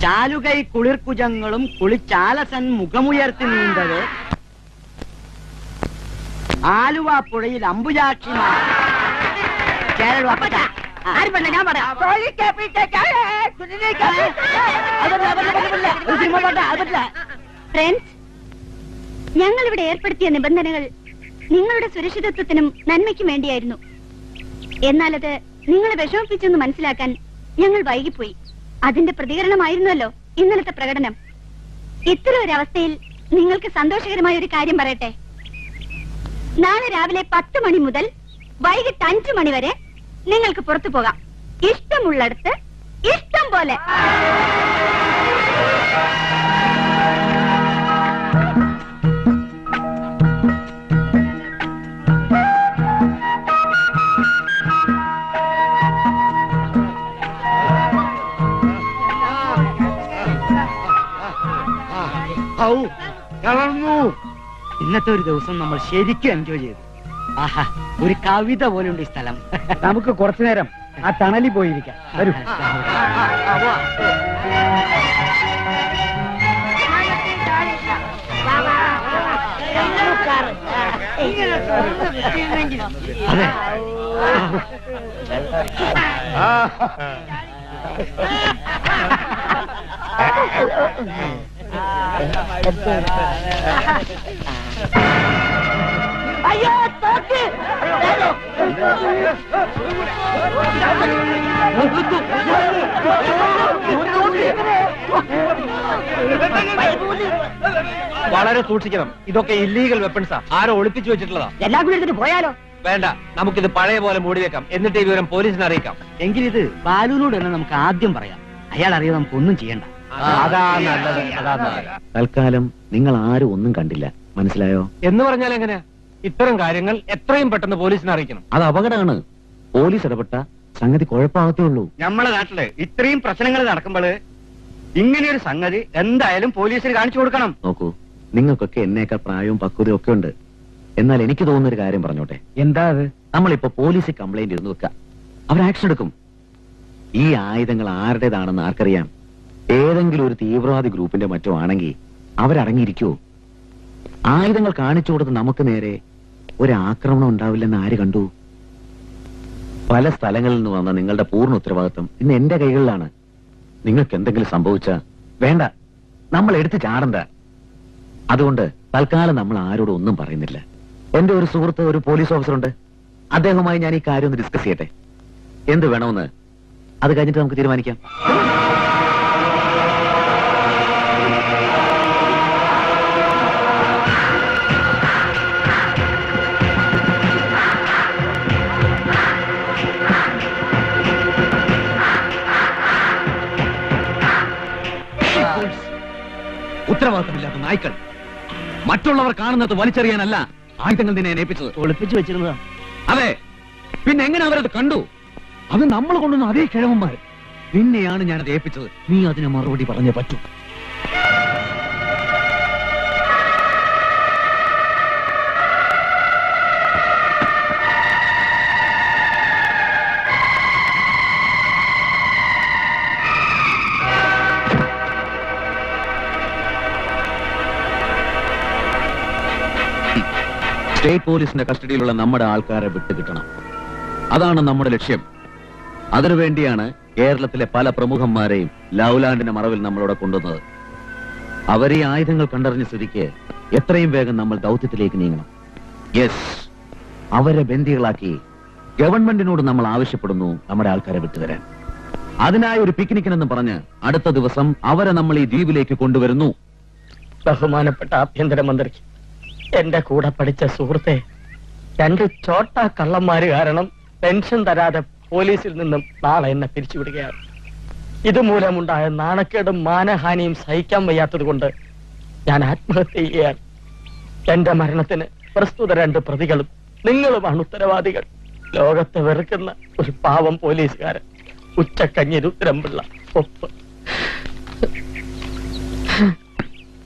ചാലുകൈ കുളിർക്കുജങ്ങളും കുളിച്ചാലസൻ മുഖമുയർത്തി നീണ്ടത് ആലുവ പുഴയിൽ അമ്പുജാക്ഷിമാർ ഞാൻ പറയാം. ഫ്രണ്ട്സ്, ഞങ്ങൾ ഇവിടെ ഏർപ്പെടുത്തിയ നിബന്ധനകൾ നിങ്ങളുടെ സുരക്ഷിതത്വത്തിനും നന്മയ്ക്കും വേണ്ടിയായിരുന്നു. എന്നാൽ അത് നിങ്ങളെ വിഷമിപ്പിച്ചെന്ന് മനസ്സിലാക്കാൻ ഞങ്ങൾ വൈകിപ്പോയി. അതിന്റെ പ്രതികരണമായിരുന്നല്ലോ ഇന്നലത്തെ പ്രകടനം. ഇത്തരം ഒരു അവസ്ഥയിൽ നിങ്ങൾക്ക് സന്തോഷകരമായ ഒരു കാര്യം പറയട്ടെ. നാളെ രാവിലെ 10 മണി മുതൽ വൈകിട്ട് 5 മണി വരെ നിങ്ങൾക്ക് പുറത്തു പോകാം. ഇഷ്ടമുള്ളിടത്ത് ഇഷ്ടം പോലെ. ഇന്നത്തെ ഒരു ദിവസം നമ്മൾ ശരിക്കും എൻജോയ് ചെയ്തു. ആഹാ, ഒരു കവിത പോലുണ്ട് ഈ സ്ഥലം. നമുക്ക് കുറച്ചു നേരം ആ തണലിൽ പോയിരിക്കാം. വരൂ. അതെ, അയ്യോ, തോക്ക്! വളരെ സൂക്ഷിക്കണം. ഇതൊക്കെ ഇല്ലീഗൽ വെപ്പൺസാ. ആരോ ഒളിപ്പിച്ചു വെച്ചിട്ടുള്ളതാ. എല്ലാം കൂടി എടുത്തിട്ട് പോയാലോ? വേണ്ട, നമുക്കിത് പഴയ പോലെ മൂടി വെക്കാം. എന്നിട്ട് ഈ വിവരം പോലീസിനെ അറിയിക്കാം. എങ്കിൽ ഇത് ബാലുവിനോട് തന്നെ നമുക്ക് ആദ്യം പറയാം. അയാൾ അറിയാതെ നമുക്ക് ഒന്നും ചെയ്യണ്ട. അതാ നല്ലത്. തൽക്കാലം നിങ്ങൾ ആരും ഒന്നും കണ്ടില്ല, മനസ്സിലായോ? എന്ന് പറഞ്ഞാൽ എങ്ങനെയാ? ഇത്തരം കാര്യങ്ങൾ എത്രയും പെട്ടെന്ന് പോലീസിനെ അറിയിക്കണം. അത് അപകടമാണ്. പോലീസ് ഇടപെട്ട സംഗതി കുഴപ്പമാകത്തേ ഉള്ളൂ. നമ്മളെ നാട്ടില് ഇത്രയും പ്രശ്നങ്ങൾ നടക്കുമ്പോൾ ഇങ്ങനെയൊരു സംഗതി എന്തായാലും പോലീസിന് കാണിച്ചു കൊടുക്കണം. നോക്കൂ, നിങ്ങൾക്കൊക്കെ എന്നേക്കാൾ പ്രായവും പക്വതയും ഒക്കെ ഉണ്ട്. എന്നാൽ എനിക്ക് തോന്നുന്ന ഒരു കാര്യം പറഞ്ഞോട്ടെ. എന്താ അത്? നമ്മളിപ്പോ പോലീസിൽ കംപ്ലൈന്റ് ഇരുന്ന് വെക്കാം. അവർ ആക്ഷൻ എടുക്കും. ഈ ആയുധങ്ങൾ ആരുടേതാണെന്ന് ആർക്കറിയാം? ഏതെങ്കിലും ഒരു തീവ്രവാദി ഗ്രൂപ്പിന്റെ മറ്റോ ആണെങ്കിൽ അവരടങ്ങിയിരിക്കുവോ? ആയുധങ്ങൾ കാണിച്ചു കൊടുത്ത് നമുക്ക് നേരെ ഒരു ആക്രമണം ഉണ്ടാവില്ലെന്ന് ആര് കണ്ടു? പല സ്ഥലങ്ങളിൽ നിന്ന് വന്ന നിങ്ങളുടെ പൂർണ്ണ ഉത്തരവാദിത്വം ഇന്ന് എന്റെ കൈകളിലാണ്. നിങ്ങൾക്ക് എന്തെങ്കിലും സംഭവിച്ചാ വേണ്ട, നമ്മൾ എടുത്ത് ചാടണ്ട. അതുകൊണ്ട് തൽക്കാലം നമ്മൾ ആരോടും ഒന്നും പറയുന്നില്ല. എന്റെ ഒരു സുഹൃത്ത്, ഒരു പോലീസ് ഓഫീസറുണ്ട്. അദ്ദേഹവുമായി ഞാൻ ഈ കാര്യം ഒന്ന് ഡിസ്കസ് ചെയ്യട്ടെ. എന്ത് വേണമെന്ന് അത് കഴിഞ്ഞിട്ട് നമുക്ക് തീരുമാനിക്കാം. ഉത്തരവാദിത്തമില്ലാത്ത നായ്ക്കൾ. മറ്റുള്ളവർ കാണുന്നത് വലിച്ചെറിയാനല്ല ആയുധങ്ങൾ നിന്നെ ഏൽപ്പിച്ചത്. ഒളിപ്പിച്ചു വെച്ചിരുന്നതാ. അതെ, പിന്നെ എങ്ങനെ അവരത് കണ്ടു? അത് നമ്മൾ കൊണ്ടുവന്ന അതേ കിഴവന്മാർ. നിന്നെയാണ് ഞാനത് ഏൽപ്പിച്ചത്. നീ അതിന് മറുപടി പറഞ്ഞേ പറ്റൂ. സ്റ്റേറ്റ് പോലീസിന്റെ കസ്റ്റഡിയിലുള്ള നമ്മുടെ ആൾക്കാരെ വിട്ടുകിട്ടണം. അതാണ് നമ്മുടെ ലക്ഷ്യം. അതിനുവേണ്ടിയാണ് കേരളത്തിലെ പല പ്രമുഖന്മാരെയും ലൗലാൻഡിന്റെ മറവിൽ നമ്മളോട് കൊണ്ടുവന്നത്. അവരെ ആയുധങ്ങൾ കണ്ടറിഞ്ഞ സ്ഥിതിക്ക് എത്രയും വേഗം നമ്മൾ ദൗത്യത്തിലേക്ക് നീങ്ങണം. യെസ്, അവരെ ബന്ദികളാക്കി ഗവൺമെന്റിനോട് നമ്മൾ ആവശ്യപ്പെടുന്നു നമ്മുടെ ആൾക്കാരെ വിട്ടുതരാൻ. അതിനായി ഒരു പിക്നിക്കിനെന്ന് പറഞ്ഞ് അടുത്ത ദിവസം അവരെ നമ്മൾ ഈ ദ്വീപിലേക്ക് കൊണ്ടുവരുന്നു. ബഹുമാനപ്പെട്ട ആഭ്യന്തരമന്ത്രി, എന്റെ കൂടെ പഠിച്ച സുഹൃത്തെ, 2 ചോട്ട കള്ളന്മാര് കാരണം പെൻഷൻ തരാതെ പോലീസിൽ നിന്നും നാളെ എന്നെ പിരിച്ചുവിടുകയാണ്. ഇതുമൂലമുണ്ടായ നാണക്കേടും മാനഹാനിയും സഹിക്കാൻ വയ്യാത്തത് കൊണ്ട് ഞാൻ ആത്മഹത്യ ചെയ്യുകയാണ്. എന്റെ മരണത്തിന് പ്രസ്തുത 2 പ്രതികളും നിങ്ങളുമാണ് ഉത്തരവാദികൾ. ലോകത്തെ വെറുക്കുന്ന ഒരു പാവം പോലീസുകാരൻ, ഉച്ചക്കഞ്ഞി രുദ്രംപിള്ള. ഒപ്പ്.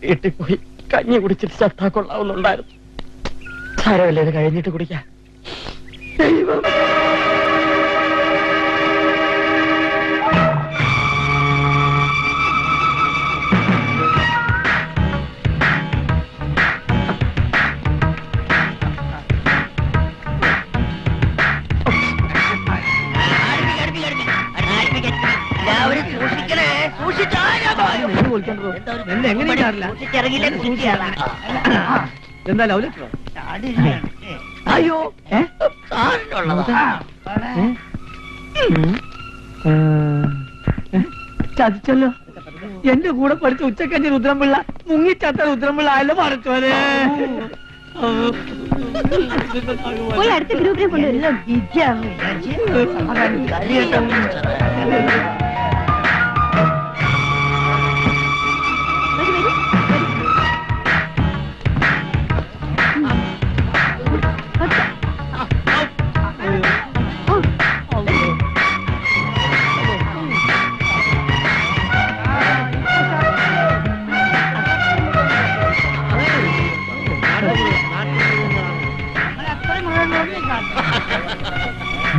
വീട്ടിൽ പോയി കഞ്ഞി കുടിച്ചിട്ട് ചത്താ കൊള്ളാവുന്നുണ്ടായിരുന്നു. സാരമല്ലേ, ഇത് കഴിഞ്ഞിട്ട് കുടിക്കാം. ദൈവം. ചോദിക്കണ്ടോ എന്നെ എങ്ങനെയും ചാടില്ല. എന്താ ലവ് ലെറ്ററോ? അയ്യോ ചതിച്ചല്ലോ. എന്റെ കൂടെ പഠിച്ച ഉച്ചക്കഞ്ഞി രുദ്രംപിള്ള മുങ്ങിച്ചത്ത രുദ്രംപിള്ള അല്ല മറച്ചോനെ. പോയി അടുത്ത ഗ്രൂപ്പിനെ കൊണ്ടുവരും.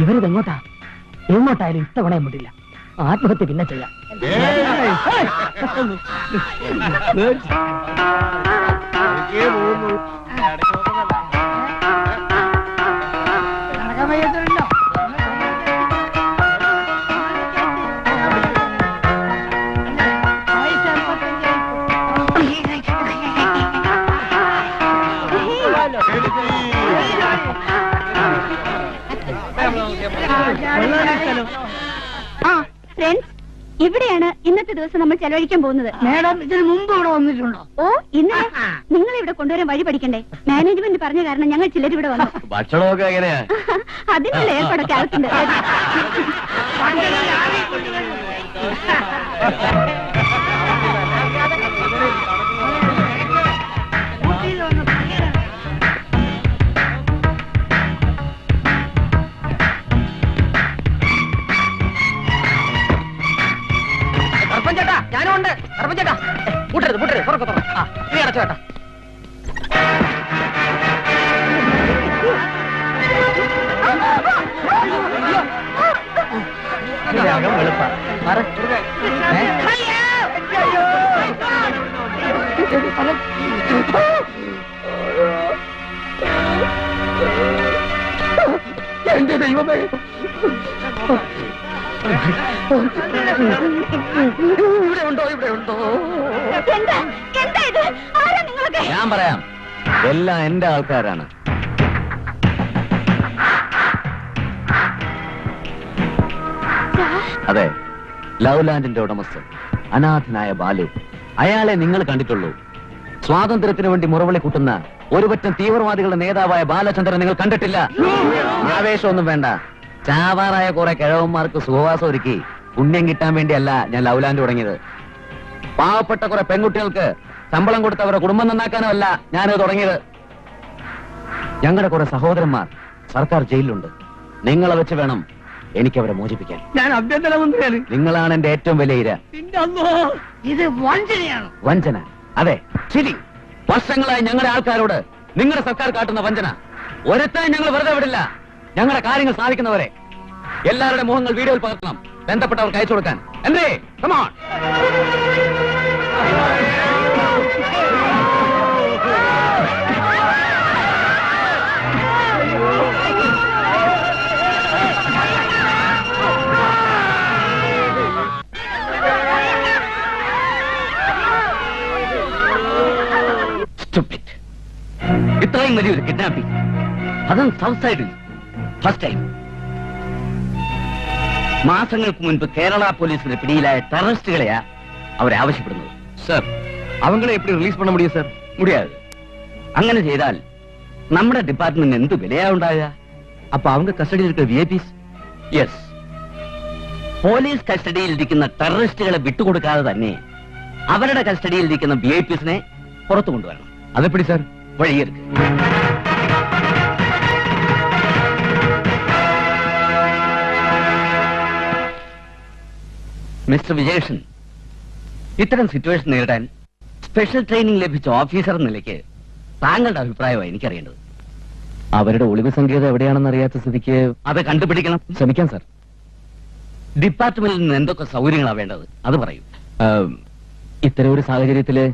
ഇവരിതെങ്ങോട്ടാ? എങ്ങോട്ടായാലും ഇത്തവണയും വിടില്ല. ആത്മഹത്യ പിന്നെ ചെയ്യാം. ആ ഫ്രണ്ട്സ്, ഇവിടെയാണ് ഇന്നത്തെ ദിവസം നമ്മൾ ചെലവഴിക്കാൻ പോകുന്നത്. മേഡം ഇതിന് മുമ്പ് ഇവിടെ വന്നിട്ടുണ്ടോ? ഓ, ഇന്നലെ നിങ്ങൾ ഇവിടെ കൊണ്ടുവരാൻ വഴി പഠിക്കണ്ടേ? മാനേജ്മെന്റ് പറഞ്ഞ കാരണം ഞങ്ങൾ ചിലർ ഇവിടെ വന്നു. ഭക്ഷണമൊക്കെ എങ്ങനെയാ? അതിനുള്ള ഏർപ്പാടൊക്കെ ആവശ്യമുണ്ട്. ചേട്ടാ ഞാനും ഉണ്ട്. ചേട്ടാ കൂട്ടരുത് കൂട്ടരുത്, തുറക്ക തുറക്ക. ആ നീ അടച്ചു ചേട്ടാ. എന്റെ ദൈവമേ, ഇവിടെ ഉണ്ടോ? ഇവിടെ ഉണ്ടോ? എന്താ ഇത്? ആരാ നിങ്ങളൊക്കെ? ഞാൻ പറയാം, എല്ലാം എന്റെ ആൾക്കാരാണ്. അതെ, ലവ് ലാൻഡിന്റെ ഉടമസ്ഥൻ അനാഥനായ ബാലു. അയാളെ നിങ്ങൾ കണ്ടിട്ടുള്ളൂ. സ്വാതന്ത്ര്യത്തിന് വേണ്ടി മുറവിളി കൂട്ടുന്ന ഒരുപറ്റം തീവ്രവാദികളുടെ നേതാവായ ബാലചന്ദ്രൻ നിങ്ങൾ കണ്ടിട്ടില്ല. ആവേശമൊന്നും വേണ്ട. ചാവാറായ കുറെ കിഴവന്മാർക്ക് സുഖവാസം ഒരുക്കി പുണ്യം കിട്ടാൻ വേണ്ടിയല്ല ഞാൻ ലവ് ലാൻഡ് തുടങ്ങിയത്. പാവപ്പെട്ട കുറെ പെൺകുട്ടികൾക്ക് ശമ്പളം കൊടുത്തവരുടെ കുടുംബം നന്നാക്കാനോ അല്ല ഞാനത് തുടങ്ങിയത്. ഞങ്ങളുടെ കുറെ സഹോദരന്മാർ സർക്കാർ ജയിലിലുണ്ട്. നിങ്ങളെ വെച്ച് വേണം എനിക്കവരെ മോചിപ്പിക്കാൻ. ഞാൻ ആഭ്യന്തരമന്ത്രിയാണ്. നിങ്ങളാണ് എന്റെ ഏറ്റവും വലിയ ഇര. ഇത് വഞ്ചനയാണ്. വഞ്ചന? അതെ, ശരി. വർഷങ്ങളായി ഞങ്ങളുടെ ആൾക്കാരോട് നിങ്ങളുടെ സർക്കാർ കാട്ടുന്ന വഞ്ചന ഒരുത്താൻ ഞങ്ങൾ വെറുതെ വിടില്ല. ഞങ്ങളുടെ കാര്യങ്ങൾ സാധിക്കുന്നവരെ എല്ലാവരുടെ മുഖങ്ങൾ വീഡിയോയിൽ പകർത്തണം, ബന്ധപ്പെട്ടവർക്ക് അയച്ചു കൊടുക്കാൻ. എന്തേ കമോൺ. ഇത്രയും വലിയൊരു കിഡ്നാപ്പിംഗ്, അതും സൗത്ത് സൈഡിൽ ഫസ്റ്റ് ടൈം. മാസങ്ങൾക്ക് മുൻപ് കേരള പോലീസിന്റെ പിടിയിലായ ടെററിസ്റ്റുകളെയാ അവരെ ആവശ്യപ്പെടുന്നത്. സർ, അവങ്ങളെ എപ്പടി റിലീസ് பண்ண முடியும்? സർ, മുടിയാതെ. അങ്ങനെ ചെയ്താൽ നമ്മുടെ ഡിപ്പാർട്ട്മെന്റ് എന്ത് വിലയാ ഉണ്ടാകുക? അപ്പൊ அவங்க കസ്റ്റഡിയിൽ ഇരിക്കുന്ന വിഐപിസ്? യെസ്, പോലീസ് കസ്റ്റഡിയിൽ ഇരിക്കുന്ന ടെററിസ്റ്റുകളെ വിട്ടുകൊടുക്കാതെ തന്നെ അവരുടെ കസ്റ്റഡിയിൽ ഇരിക്കുന്ന വിഐപിസിനെ പുറത്തു കൊണ്ടുവരണം. അതെപ്പടി സർ? വഴിയെടുക്ക്. മിസ്റ്റർ വിജയകൃഷ്ണൻ, ഇത്തരം സിറ്റുവേഷൻ നേരിടാൻ സ്പെഷ്യൽ ട്രെയിനിങ് ലഭിച്ച ഓഫീസർ എന്ന നിലയ്ക്ക് താങ്കളുടെ അഭിപ്രായമാണ് എനിക്കറിയേണ്ടത്. അവരുടെ ഒളിവ് സങ്കേതം എവിടെയാണെന്ന് അറിയാത്ത സ്ഥിതിക്ക് അത് കണ്ടുപിടിക്കണം. ശ്രമിക്കാം സർ. ഡിപ്പാർട്ട്മെന്റിൽ നിന്ന് എന്തൊക്കെ സൗകര്യങ്ങളാണ് വേണ്ടത് അത് പറയൂ. ഇത്തരം ഒരു സാഹചര്യത്തില്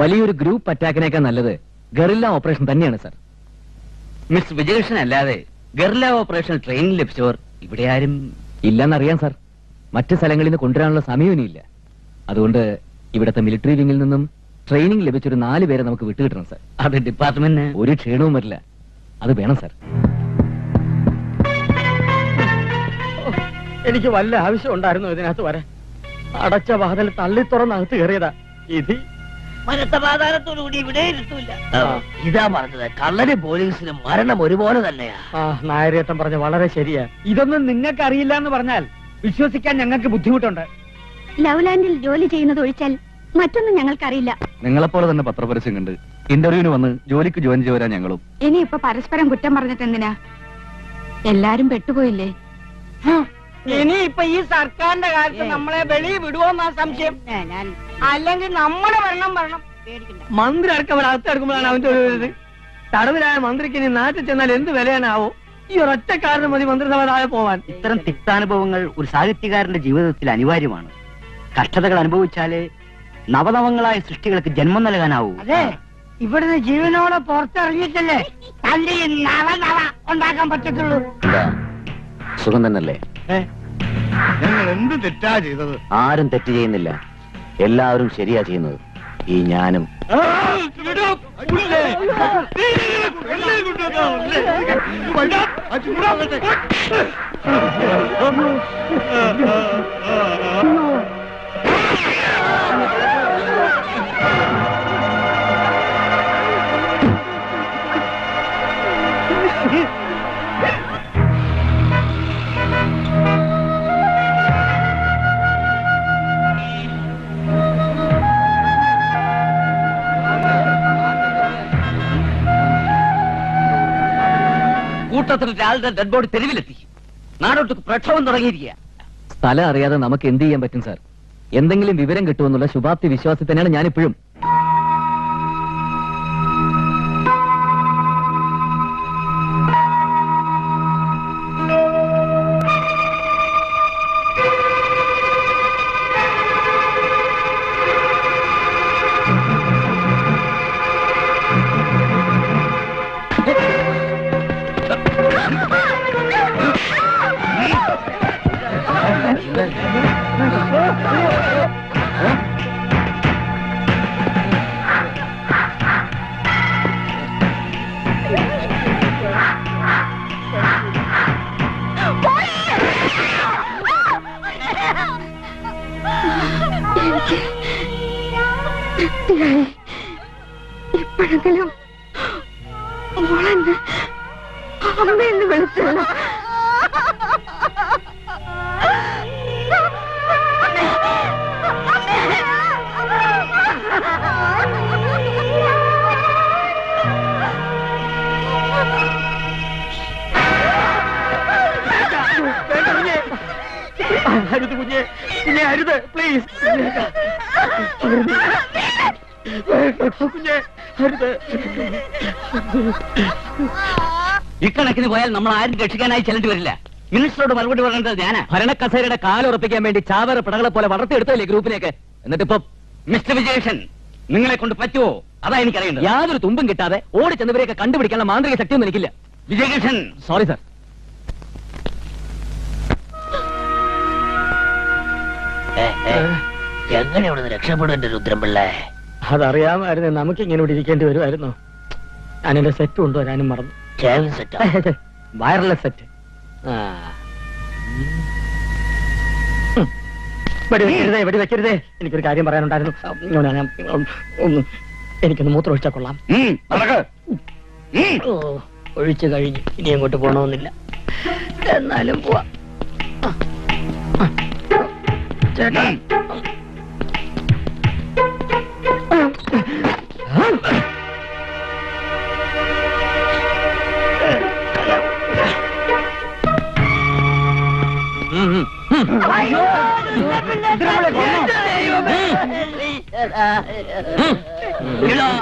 വലിയൊരു ഗ്രൂപ്പ് അറ്റാക്കിനേക്കാൾ നല്ലത് ഗറില്ല ഓപ്പറേഷൻ തന്നെയാണ് സർ. മിസ്റ്റർ വിജയകൃഷ്ണൻ അല്ലാതെ ഗറില്ല ഓപ്പറേഷൻ ട്രെയിനിങ് ലഭിച്ചവർ ഇവിടെ ആരും ഇല്ലെന്നറിയാം സർ. മറ്റു സ്ഥലങ്ങളിൽ നിന്ന് കൊണ്ടുവരാനുള്ള സമയം ഇനിയില്ല. അതുകൊണ്ട് ഇവിടത്തെ മിലിറ്ററി വിങ്ങിൽ നിന്നും ട്രെയിനിങ് ലഭിച്ചൊരു 4 പേരെ നമുക്ക് വിട്ടുകിട്ടണം സാർ. അത് ഡിപ്പാർട്ട്മെന്റ് ഒരു ക്ഷീണവും വരില്ല. അത് വേണം സാർ. എനിക്ക് വല്ല ആവശ്യം ഉണ്ടായിരുന്നു ഇതിനകത്ത് വരാൻ. അടച്ച വാതിൽ തള്ളി തുറന്നകത്ത് കയറിയതാ. ഇത് മനസ്സമാധാനത്തോടുകൂടി ഇവിടെ ഇരുത്തൂല. ഇതാ പറഞ്ഞത്, കള്ളന് പോലീസിന് മരണം ഒരുപോലെ തന്നെയാ. നായരേട്ടൻ പറഞ്ഞ വളരെ ശരിയാ. ഇതൊന്നും നിങ്ങൾക്ക് അറിയില്ല എന്ന് പറഞ്ഞാൽ വിശ്വസിക്കാൻ ഞങ്ങൾക്ക് ബുദ്ധിമുട്ടുണ്ട്. ലവ്ലാൻഡിൽ ജോലി ചെയ്യുന്നത് ഒഴിച്ചാൽ മറ്റൊന്നും ഞങ്ങൾക്കറിയില്ല. നിങ്ങളെപ്പോലെ തന്നെ പത്രപരസ്യം കണ്ട് ഇന്റർവ്യൂവിന് വന്ന് ജോലിക്ക് ജോയിൻ ചെയ്യാൻ ഞങ്ങളും. ഇനിയിപ്പൊ പരസ്പരം കുറ്റം പറഞ്ഞിട്ട് എന്തിനാ? എല്ലാരും പെട്ടുപോയില്ലേ? ഇനി ഇപ്പൊ ഈ സർക്കാരിന്റെ കാലത്ത് നമ്മളെ വെളിയിൽ വിടുവോന്നാ സംശയം. അല്ലെങ്കിൽ നമ്മുടെ ഭരണം വരണം. മന്ത്രി അടക്കം അകത്ത് കിടക്കുമ്പോഴാണ് അവന്റെ ഒരു ഇത്. തടവിലായ മന്ത്രിക്ക് ഇനി നാട്ടിൽ ചെന്നാൽ എന്ത് വിലയാണാവോ? ഈ ഒരൊറ്റ കാരണം മതി മന്ത്രിസഭ താഴെ പോവാൻ. ഇത്തരം തിക്താനുഭവങ്ങൾ ഒരു സാഹിത്യകാരന്റെ ജീവിതത്തിൽ അനിവാര്യമാണ്. കഷ്ടതകൾ അനുഭവിച്ചാലേ നവനവങ്ങളായ സൃഷ്ടികൾക്ക് ജന്മം നൽകാനാവൂ. അതെ, ഇവിടുന്ന് ജീവനോടെ പുറത്തിറങ്ങിയിട്ടല്ലേ തന്റെ നവനവ ഉണ്ടാക്കാൻ പറ്റത്തുള്ളൂ. സുഖം തന്നല്ലേ? ഞങ്ങൾ എന്ത് തെറ്റാ ചെയ്തത്? ആരും തെറ്റ് ചെയ്യുന്നില്ല, എല്ലാവരും ശരിയാ ചെയ്യുന്നത്. ഈ ഞാനും. കൂട്ടത്തിൽ ഒരാളുടെ ഡെഡ് ബോഡി തെരുവിലെത്തി. നാടോട്ട് പ്രക്ഷോഭം തുടങ്ങിയിരിക്കുക. സ്ഥലം അറിയാതെ നമുക്ക് എന്ത് ചെയ്യാൻ പറ്റും സാർ? എന്തെങ്കിലും വിവരം കിട്ടുമെന്നുള്ള ശുഭാപ്തി വിശ്വാസത്തിൽ തന്നെയാണ് ഞാനിപ്പോഴും. ഇപ്പോഴെങ്കിലും മോളെന്ന് അമ്മയെന്ന് വിളിച്ചല്ലോ. അരുത് കുഞ്ഞെ, കുഞ്ഞെ അരുത്, പ്ലീസ് കുഞ്ഞെ, അരുത്. ഇക്കണക്കിന് പോയാൽ നമ്മൾ ആരും രക്ഷിക്കാനായി ചെല്ലേണ്ടി വരില്ല. മിനിസ്റ്ററോട് മറുപടി പറയേണ്ടത് ഞാനാ. ഭരണക്കസേരയുടെ കാലുറപ്പിക്കാൻ വേണ്ടി ചാവേറ പടകളെ പോലെ വളർത്തിയെടുത്തല്ലേ ഗ്രൂപ്പിലേക്ക്. എന്നിട്ടിപ്പോ മിസ്റ്റർ വിജയകൃഷ്ണൻ, നിങ്ങളെ കൊണ്ട് പറ്റുമോ? അതാ എനിക്കറിയേണ്ടത്. യാതൊരു തുമ്പും കിട്ടാതെ ഓടി ചെന്നവരെയൊക്കെ കണ്ടുപിടിക്കാനുള്ള മാന്ത്രിക ശക്തിയൊന്നും എനിക്കില്ല. Vijayakrishnan, sorry sir. എങ്ങനെ ഇവിടെ രക്ഷപ്പെടേണ്ട രുദ്രംപിള്ളേ? അതറിയാമായിരുന്നു നമുക്ക് ഇങ്ങനെ ഇവിടെ ഇരിക്കേണ്ടി വരുമായിരുന്നു. ഞാൻ എന്റെ സെറ്റ് കൊണ്ടുവരാനും മറന്നു. Wireless set. വെടി വെക്കരുതേ. എനിക്കൊരു കാര്യം പറയാനുണ്ടായിരുന്നു. എനിക്കൊന്ന് മൂത്രം ഒഴിച്ചാൽ കൊള്ളാം. ഒഴിച്ചു കഴിഞ്ഞു, ഇനി അങ്ങോട്ട് പോണമെന്നില്ല. എന്നാലും പോവാ. ചേട്ടാ,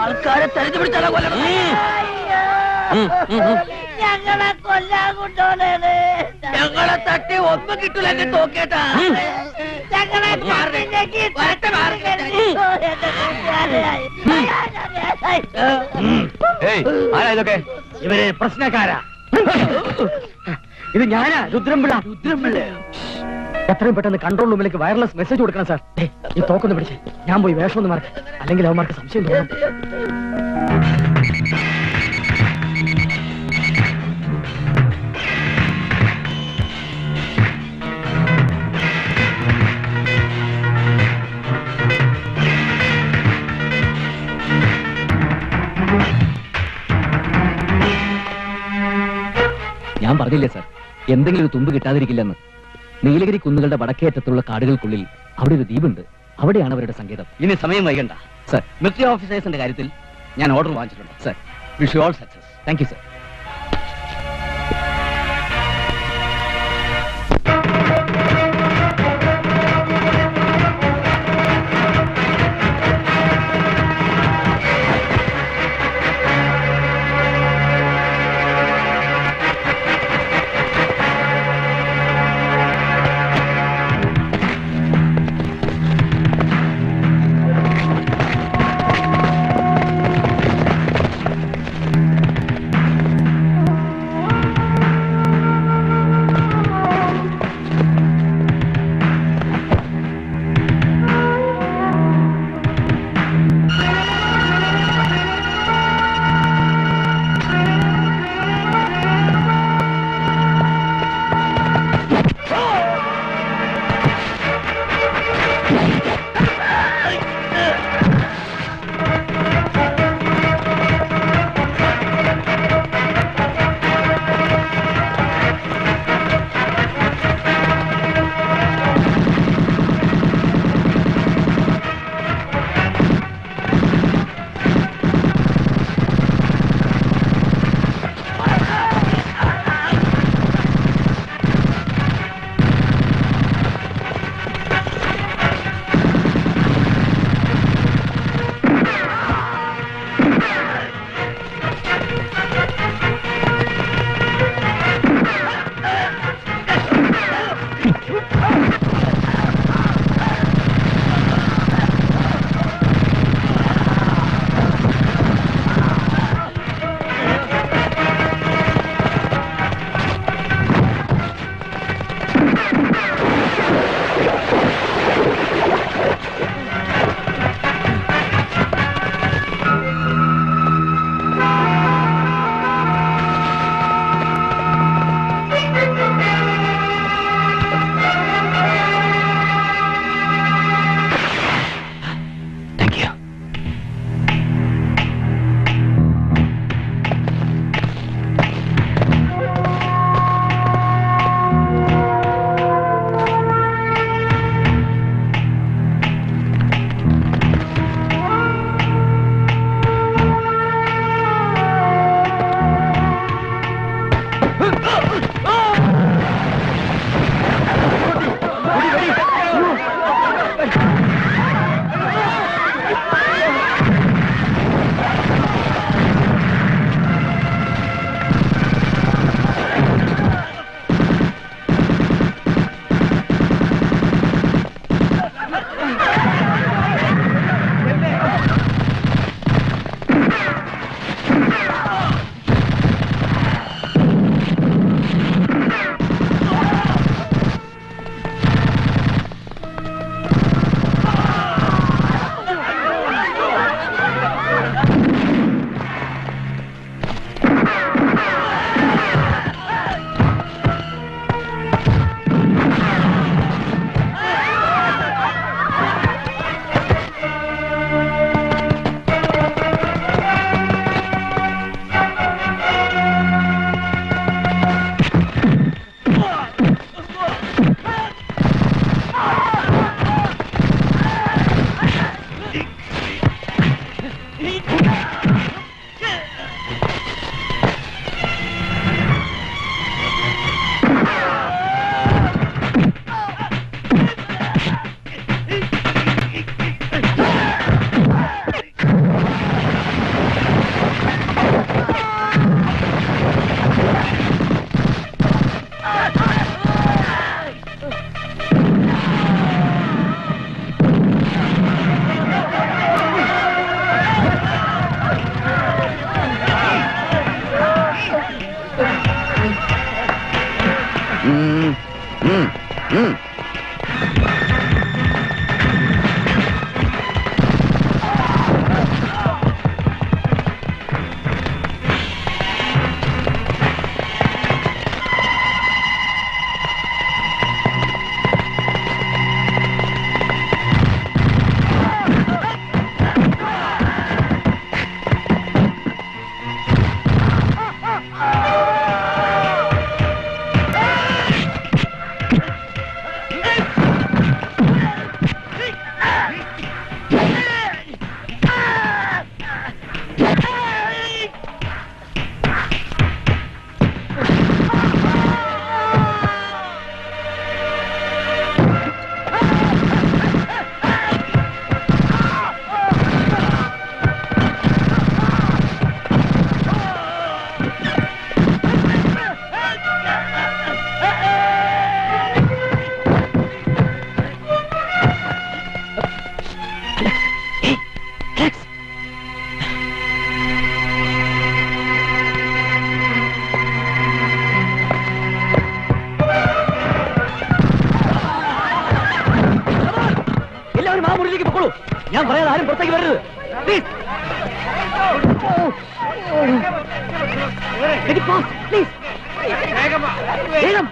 ആൾക്കാരെ തെരഞ്ഞു പിടിച്ചാലോ കൊല്ലണം. ഞങ്ങളെ കൊല്ലാൻ കൊണ്ടോണേ. ഞങ്ങളെ തട്ടി ഒന്നും കിട്ടൂല. എന്നെ തോക്കേട്ടാ. ഞങ്ങളെ ഇതൊക്കെ ഇവര് പ്രശ്നക്കാരാ. ഇത് ഞാനാ, രുദ്രംപിള്ള. എത്രയും പെട്ടെന്ന് കൺട്രോൾ റൂമിലേക്ക് വയർലെസ് മെസ്സേജ് കൊടുക്കണം സാർ. ഈ തോക്കൊന്ന് പിടിച്ച് ഞാൻ പോയി വേഷം ഒന്ന് മാറി, അല്ലെങ്കിൽ അവന്മാർക്ക് സംശയം തോന്നും. ഞാൻ പറഞ്ഞില്ലേ സാർ, എന്തെങ്കിലും ഒരു തുമ്പ് കിട്ടാതിരിക്കില്ലെന്ന്. നീലഗിരി കുന്നുകളുടെ വടക്കേറ്റത്തുള്ള കാടുകൾക്കുള്ളിൽ അവിടെ ഒരു ദ്വീപുണ്ട്. അവിടെയാണ് അവരുടെ സങ്കേതം. ഇനി സമയം വൈകണ്ട സർ. മിലിറ്ററി ഓഫീസേഴ്സിന്റെ കാര്യത്തിൽ ഞാൻ ഓർഡർ വാങ്ങിച്ചിട്ടുണ്ട്. Sir. Wish you all success. Thank you sir. ഞാൻ പറയാതെ ആരും പുറത്തേക്ക് വരരുത്. Please. Very fast, please. വേഗം.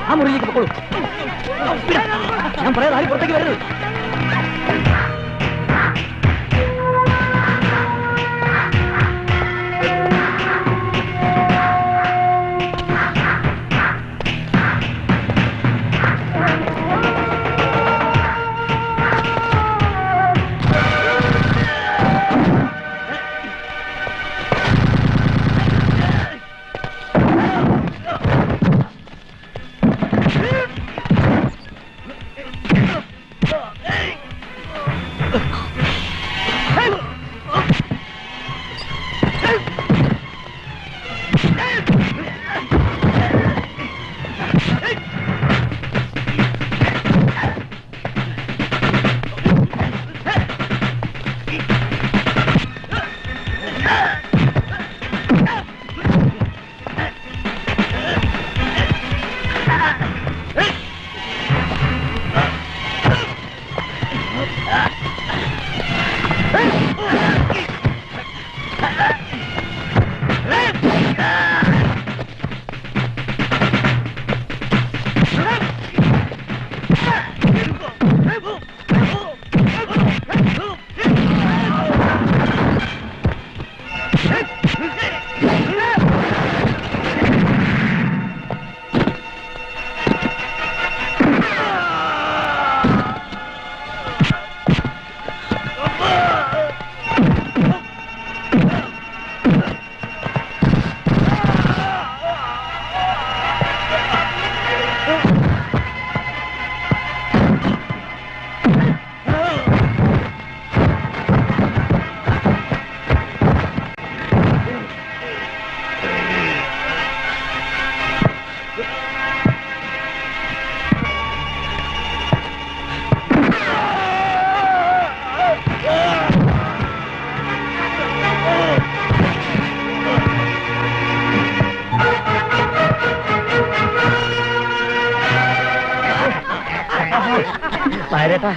ആ മുറിയിലേക്ക് പൊക്കോളൂ. ഞാൻ പറയാതെ ആരും പുറത്തേക്ക് വരരുത്.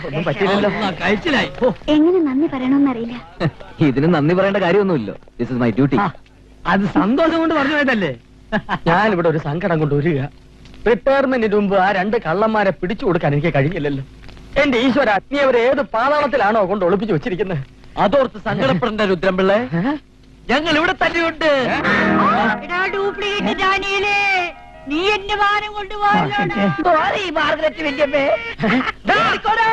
ഒന്നും പറ്റിയില്ലല്ലോ. കഴിച്ചിലായി. എങ്ങനെ നന്ദി പറയണമെന്നറിയില്ല. ഇതിന് നന്ദി പറയേണ്ട കാര്യമൊന്നുമില്ലോ. This is my duty. അത് സന്തോഷം കൊണ്ട് പറഞ്ഞു പോയതല്ലേ. ഞാൻ ഇവിടെ ഒരു സങ്കടം കൊണ്ട് വരിക. റിട്ടയർമെന്റിന് മുമ്പ് ആ 2 കള്ളന്മാരെ പിടിച്ചു കൊടുക്കാൻ എനിക്ക് കഴിഞ്ഞില്ലല്ലോ. എന്റെ ഈശ്വര, നീ അവരെ ഏത് പാതാളത്തിലാണോ കൊണ്ട് ഒളിപ്പിച്ചു വെച്ചിരിക്കുന്നത്? അതോർത്ത് സങ്കടപ്പെടേണ്ട രുദ്രംപിള്ളേ, ഞങ്ങൾ ഇവിടെ തന്നെയുണ്ട്. ഡ്യൂപ്ലിക്കേറ്റ് ഡാനിയലേ, നീ എന്റെ വാരം കൊണ്ടുപോകാൻ മാർഗരറ്റ് വല്യമ്മേ. ജയിക്കൂടാ.